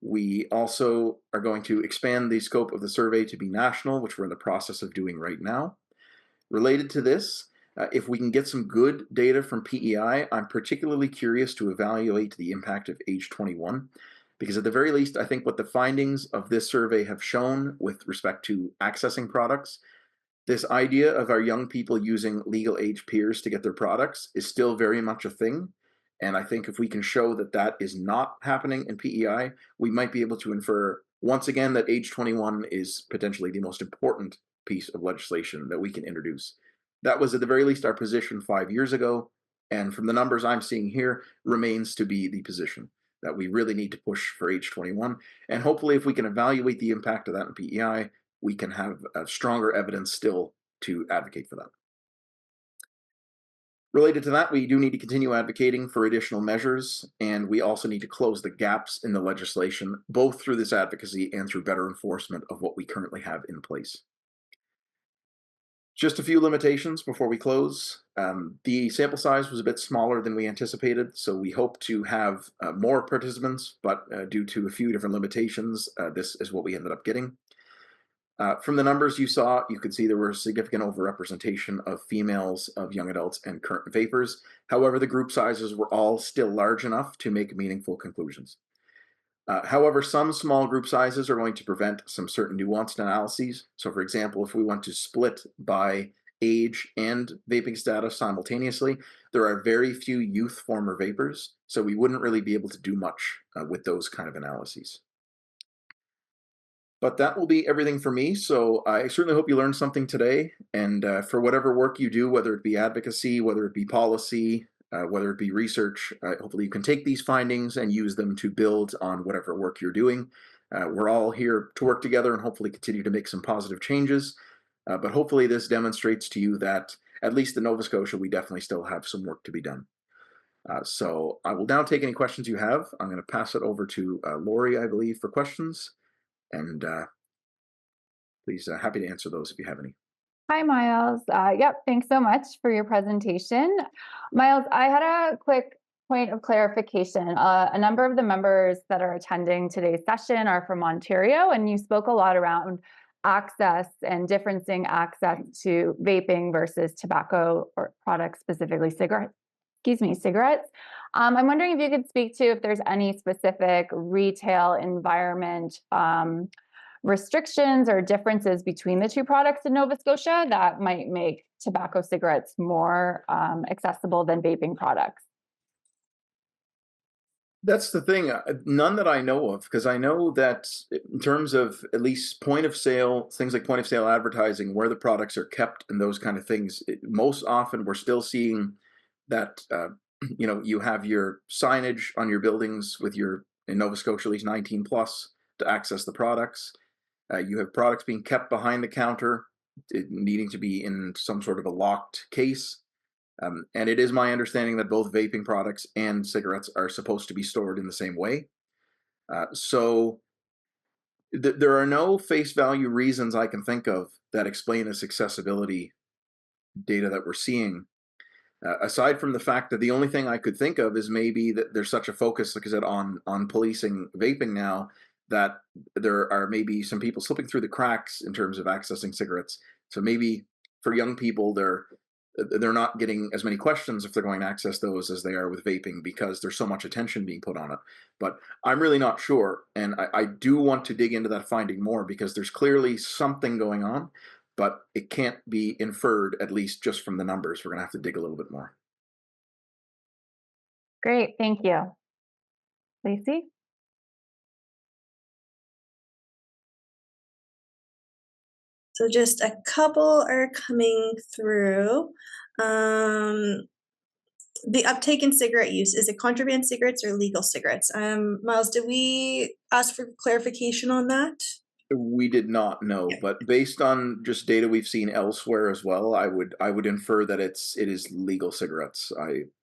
We also are going to expand the scope of the survey to be national, which we're in the process of doing right now. Related to this, if we can get some good data from PEI, I'm particularly curious to evaluate the impact of age 21, because at the very least, I think what the findings of this survey have shown with respect to accessing products, this idea of our young people using legal age peers to get their products is still very much a thing. And I think if we can show that that is not happening in PEI, we might be able to infer once again that age 21 is potentially the most important piece of legislation that we can introduce. That was at the very least our position 5 years ago. And from the numbers I'm seeing here, remains to be the position that we really need to push for age 21. And hopefully if we can evaluate the impact of that in PEI, we can have stronger evidence still to advocate for that. Related to that, we do need to continue advocating for additional measures, and we also need to close the gaps in the legislation, both through this advocacy and through better enforcement of what we currently have in place. Just a few limitations before we close. The sample size was a bit smaller than we anticipated, so we hope to have more participants, but due to a few different limitations, this is what we ended up getting. From the numbers you saw, you could see there were significant overrepresentation of females, of young adults, and current vapers. However, the group sizes were all still large enough to make meaningful conclusions. However, some small group sizes are going to prevent some certain nuanced analyses. So for example, if we want to split by age and vaping status simultaneously, there are very few youth former vapers, so we wouldn't really be able to do much with those kind of analyses. But that will be everything for me. So I certainly hope you learned something today. And for whatever work you do, whether it be advocacy, whether it be policy, whether it be research, hopefully you can take these findings and use them to build on whatever work you're doing. We're all here to work together and hopefully continue to make some positive changes. But hopefully this demonstrates to you that, at least in Nova Scotia, we definitely still have some work to be done. So I will now take any questions you have. I'm going to pass it over to Lori, I believe, for questions. And please, happy to answer those if you have any. Hi, Miles. Yep, thanks so much for your presentation. Miles, I had a quick point of clarification. A number of the members that are attending today's session are from Ontario, and you spoke a lot around access and differencing access to vaping versus tobacco or products, specifically cigarettes. I'm wondering if you could speak to if there's any specific retail environment restrictions or differences between the two products in Nova Scotia that might make tobacco cigarettes more accessible than vaping products. That's the thing, none that I know of, because I know that in terms of at least point of sale, things like point of sale advertising, where the products are kept and those kind of things, most often we're still seeing that, you have your signage on your buildings with your, in Nova Scotia, at least 19 plus to access the products. You have products being kept behind the counter, needing to be in some sort of a locked case. And it is my understanding that both vaping products and cigarettes are supposed to be stored in the same way. So there are no face value reasons I can think of that explain this accessibility data that we're seeing. Aside from the fact that the only thing I could think of is maybe that there's such a focus, like I said, on policing vaping now, that there are maybe some people slipping through the cracks in terms of accessing cigarettes. So maybe for young people, they're not getting as many questions if they're going to access those as they are with vaping, because there's so much attention being put on it. But I'm really not sure, and I do want to dig into that finding more, because there's clearly something going on, but it can't be inferred, at least just from the numbers. We're going to have to dig a little bit more. Great, thank you. Lacey? So just a couple are coming through. The uptake in cigarette use, is it contraband cigarettes or legal cigarettes? Miles, did we ask for clarification on that? We did not know, but based on just data we've seen elsewhere as well, I would infer that it is legal cigarettes.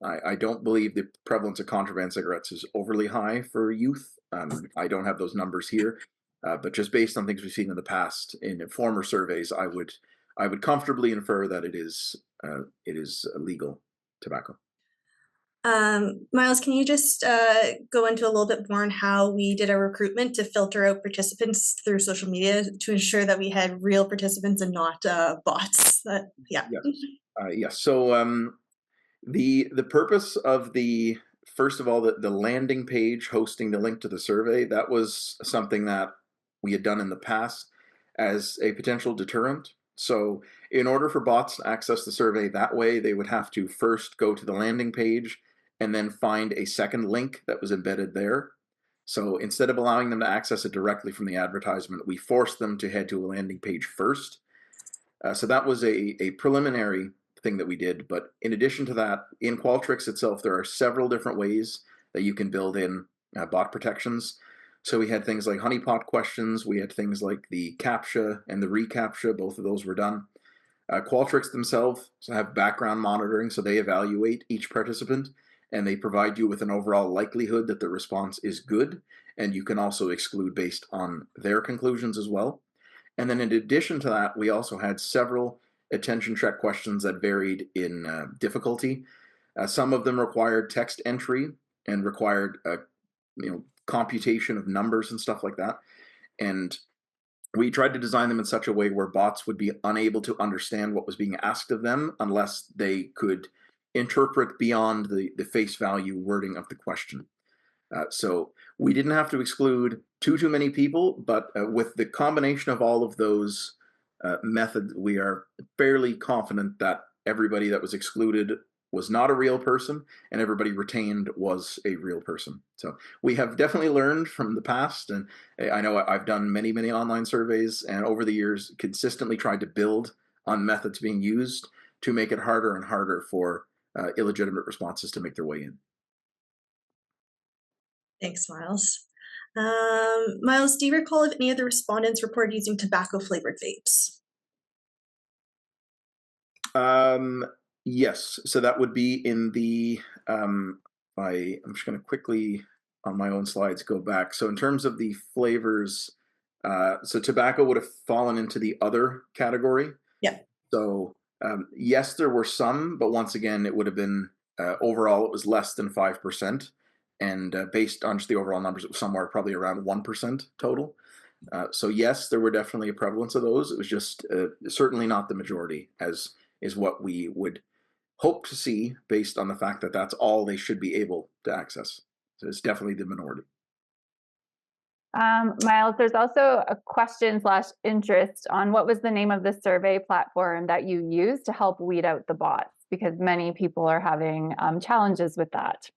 I don't believe the prevalence of contraband cigarettes is overly high for youth. I don't have those numbers here, But just based on things we've seen in the past in former surveys, I would comfortably infer that it is legal tobacco. Miles, can you just go into a little bit more on how we did our recruitment to filter out participants through social media to ensure that we had real participants and not bots? Yeah. Yes. Yes. So the purpose of the first of all the landing page hosting the link to the survey, that was something that we had done in the past as a potential deterrent. So in order for bots to access the survey that way, they would have to first go to the landing page and then find a second link that was embedded there. So instead of allowing them to access it directly from the advertisement, we forced them to head to a landing page first. So that was a preliminary thing that we did. But in addition to that, in Qualtrics itself, there are several different ways that you can build in bot protections. So we had things like honeypot questions. We had things like the CAPTCHA and the reCAPTCHA. Both of those were done. Qualtrics themselves have background monitoring, so they evaluate each participant and they provide you with an overall likelihood that the response is good. And you can also exclude based on their conclusions as well. And then in addition to that, we also had several attention check questions that varied in difficulty. Some of them required text entry and required computation of numbers and stuff like that. And we tried to design them in such a way where bots would be unable to understand what was being asked of them unless they could interpret beyond the face value wording of the question. So we didn't have to exclude too many people, but with the combination of all of those methods, we are fairly confident that everybody that was excluded was not a real person and everybody retained was a real person. So we have definitely learned from the past, and I know I've done many online surveys and over the years consistently tried to build on methods being used to make it harder and harder for illegitimate responses to make their way in. Thanks, Miles. Miles, do you recall if any of the respondents reported using tobacco-flavored vapes? Yes, so that would be in the, I'm just going to quickly on my own slides go back. So in terms of the flavors, so tobacco would have fallen into the other category. Yeah. So yes, there were some, but once again, it would have been, overall, it was less than 5%. And based on just the overall numbers, it was somewhere probably around 1% total. So yes, there were definitely a prevalence of those. It was just certainly not the majority, as is what we would hope to see based on the fact that that's all they should be able to access. So it's definitely the minority. Miles, there's also a question / interest on what was the name of the survey platform that you used to help weed out the bots, because many people are having challenges with that.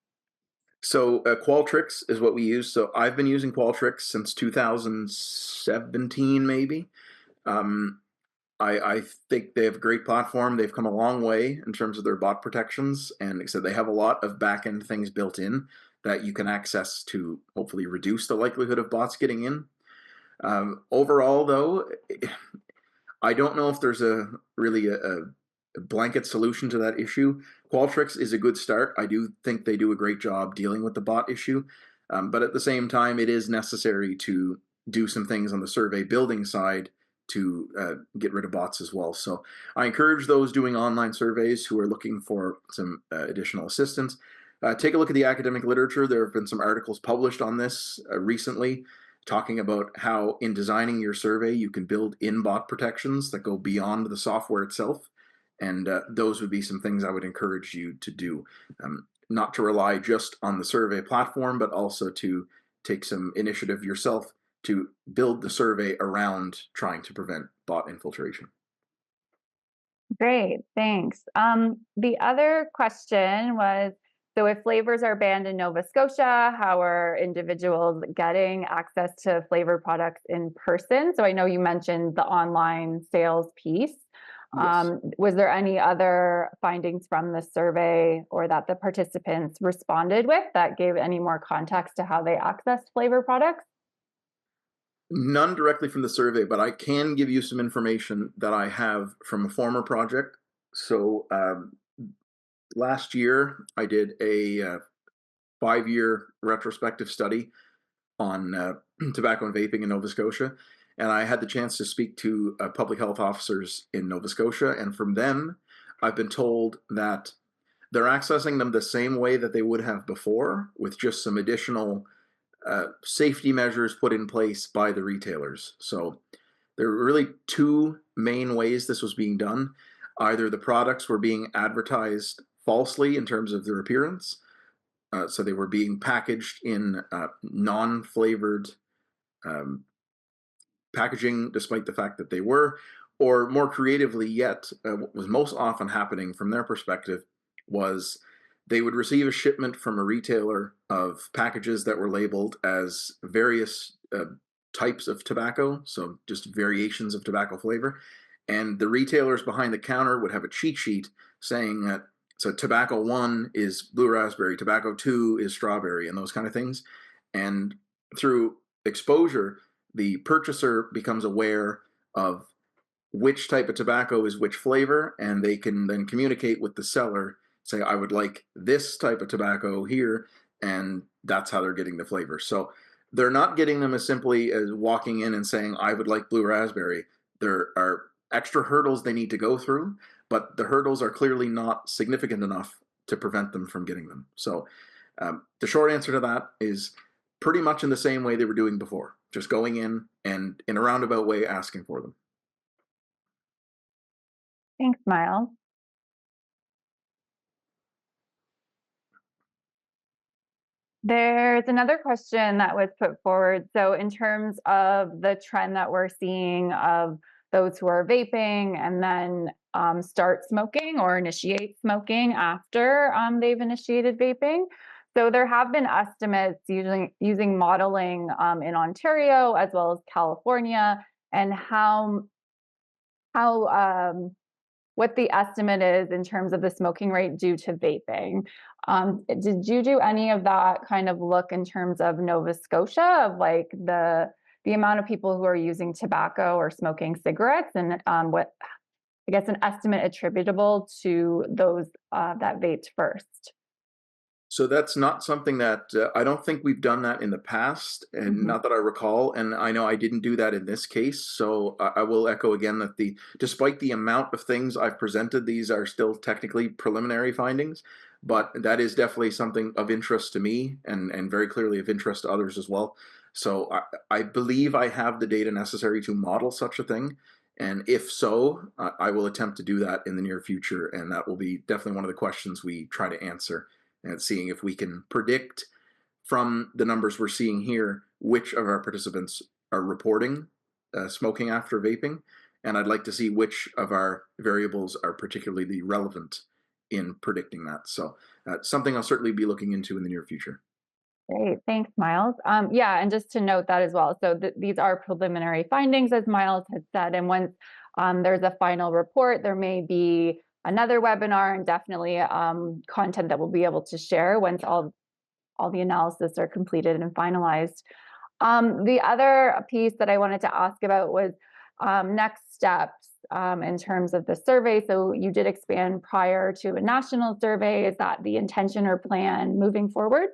So Qualtrics is what we use. So I've been using Qualtrics since 2017, maybe. I think they have a great platform. They've come a long way in terms of their bot protections, and like I said, they have a lot of back-end things built in that you can access to hopefully reduce the likelihood of bots getting in. Overall, though, I don't know if there's really a blanket solution to that issue. Qualtrics is a good start. I do think they do a great job dealing with the bot issue, but at the same time, it is necessary to do some things on the survey building side to get rid of bots as well. So I encourage those doing online surveys who are looking for some additional assistance. Take a look at the academic literature. There have been some articles published on this recently, talking about how in designing your survey, you can build in bot protections that go beyond the software itself. And those would be some things I would encourage you to do. Not to rely just on the survey platform, but also to take some initiative yourself to build the survey around trying to prevent bot infiltration. Great, thanks. The other question was, so if flavors are banned in Nova Scotia, how are individuals getting access to flavor products in person? So I know you mentioned the online sales piece. Yes. Was there any other findings from the survey or that the participants responded with that gave any more context to how they accessed flavor products? None directly from the survey, but I can give you some information that I have from a former project. So last year, I did a 5-year retrospective study on tobacco and vaping in Nova Scotia, and I had the chance to speak to public health officers in Nova Scotia, and from them, I've been told that they're accessing them the same way that they would have before, with just some additional safety measures put in place by the retailers. So there were really two main ways this was being done. Either the products were being advertised falsely in terms of their appearance, so they were being packaged in non-flavored um, packaging, despite the fact that they were, or more creatively yet, what was most often happening from their perspective was they would receive a shipment from a retailer of packages that were labeled as various types of tobacco, so just variations of tobacco flavor. And the retailers behind the counter would have a cheat sheet saying that so tobacco 1 is blue raspberry, tobacco 2 is strawberry, and those kind of things. And through exposure, the purchaser becomes aware of which type of tobacco is which flavor, and they can then communicate with the seller, say, I would like this type of tobacco here, and that's how they're getting the flavor. So they're not getting them as simply as walking in and saying, I would like blue raspberry. There are extra hurdles they need to go through, but the hurdles are clearly not significant enough to prevent them from getting them. So the short answer to that is pretty much in the same way they were doing before, just going in and in a roundabout way asking for them. Thanks, Miles. There's another question that was put forward. So in terms of the trend that we're seeing of those who are vaping and then start smoking or initiate smoking after they've initiated vaping. So there have been estimates using modeling in Ontario as well as California, and how what the estimate is in terms of the smoking rate due to vaping. Did you do any of that kind of look in terms of Nova Scotia, of like the amount of people who are using tobacco or smoking cigarettes, and what, I guess, an estimate attributable to those that vaped first? So that's not something that I don't think we've done that in the past, and not that I recall. And I know I didn't do that in this case. So I will echo again that despite the amount of things I've presented, these are still technically preliminary findings. But that is definitely something of interest to me, and very clearly of interest to others as well. So I believe I have the data necessary to model such a thing. And if so, I will attempt to do that in the near future. And that will be definitely one of the questions we try to answer, and seeing if we can predict from the numbers we're seeing here which of our participants are reporting smoking after vaping. And I'd like to see which of our variables are particularly relevant in predicting that. So something I'll certainly be looking into in the near future. Great, thanks, Miles. Yeah, and just to note that as well. So these are preliminary findings, as Miles had said, and once there's a final report, there may be another webinar, and definitely content that we'll be able to share once all the analysis are completed and finalized. The other piece that I wanted to ask about was next steps in terms of the survey. So you did expand prior to a national survey. Is that the intention or plan moving forward?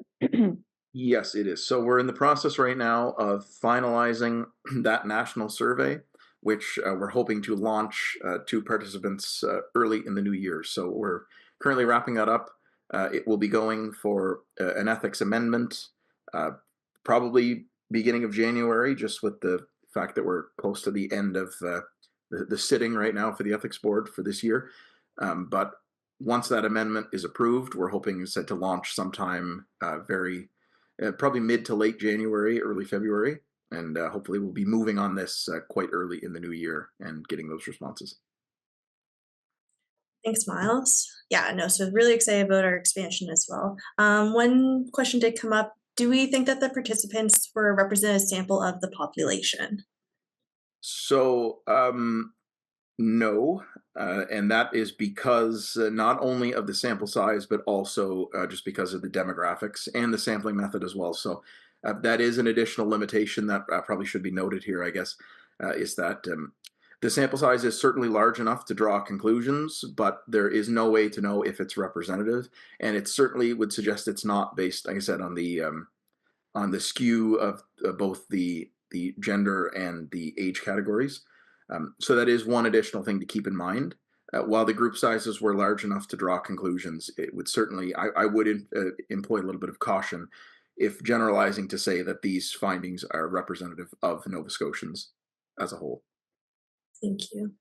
Yes, it is. So we're in the process right now of finalizing that national survey, which we're hoping to launch to participants early in the new year. So we're currently wrapping that up. It will be going for an ethics amendment, probably beginning of January, just with the fact that we're close to the end of the sitting right now for the ethics board for this year. But once that amendment is approved, we're hoping to launch sometime probably mid to late January, early February, and hopefully we'll be moving on this quite early in the new year and getting those responses. Thanks, Miles. Yeah, no, so really excited about our expansion as well. One question did come up. Do we think that the participants were a representative sample of the population? So no, and that is because not only of the sample size, but also just because of the demographics and the sampling method as well. So that is an additional limitation that probably should be noted here, I guess, is that the sample size is certainly large enough to draw conclusions, but there is no way to know if it's representative. And it certainly would suggest it's not based, like I said, on on the skew of both the gender and the age categories. So that is one additional thing to keep in mind. While the group sizes were large enough to draw conclusions, it would certainly, I would employ a little bit of caution if generalizing to say that these findings are representative of Nova Scotians as a whole. Thank you.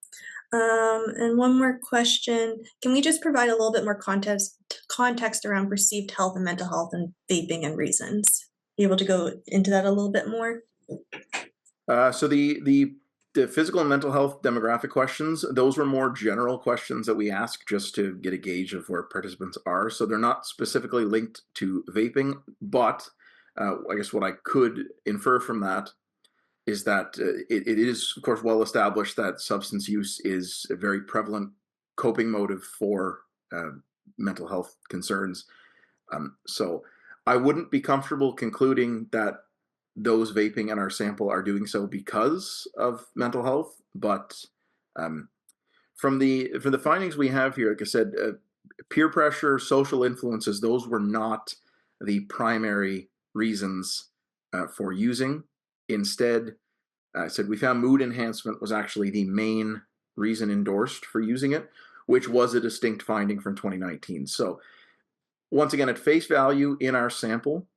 And one more question. Can we just provide a little bit more context around perceived health and mental health and vaping and reasons? Be able to go into that a little bit more? So the physical and mental health demographic questions, those were more general questions that we ask just to get a gauge of where participants are. So they're not specifically linked to vaping, but I guess what I could infer from that is that it is, of course, well established that substance use is a very prevalent coping motive for mental health concerns. So I wouldn't be comfortable concluding that those vaping in our sample are doing so because of mental health, but from the findings we have here, like I said, peer pressure, social influences, those were not the primary reasons for using. Instead, I said we found mood enhancement was actually the main reason endorsed for using it, which was a distinct finding from 2019. So once again, at face value in our sample,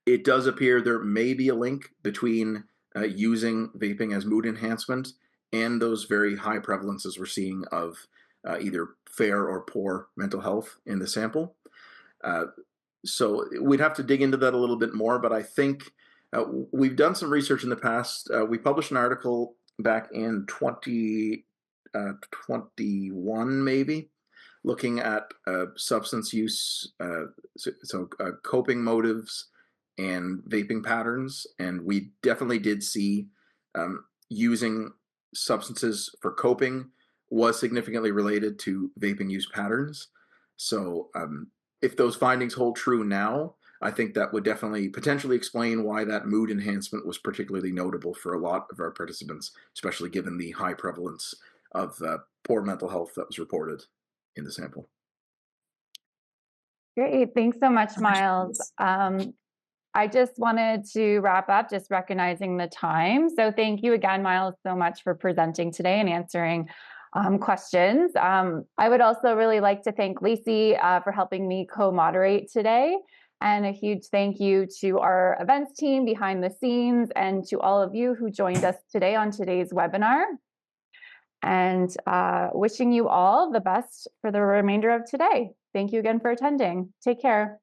it does appear there may be a link between using vaping as mood enhancement and those very high prevalences we're seeing of either fair or poor mental health in the sample. So we'd have to dig into that a little bit more, but I think we've done some research in the past. We published an article back in 2021, maybe, looking at substance use, coping motives and vaping patterns. And we definitely did see using substances for coping was significantly related to vaping use patterns. So if those findings hold true now, I think that would definitely potentially explain why that mood enhancement was particularly notable for a lot of our participants, especially given the high prevalence of poor mental health that was reported in the sample. Great. Thanks so much, Miles. I just wanted to wrap up just recognizing the time. So thank you again, Miles, so much for presenting today and answering questions. I would also really like to thank Lacey for helping me co-moderate today. And a huge thank you to our events team behind the scenes and to all of you who joined us today on today's webinar. And wishing you all the best for the remainder of today. Thank you again for attending. Take care.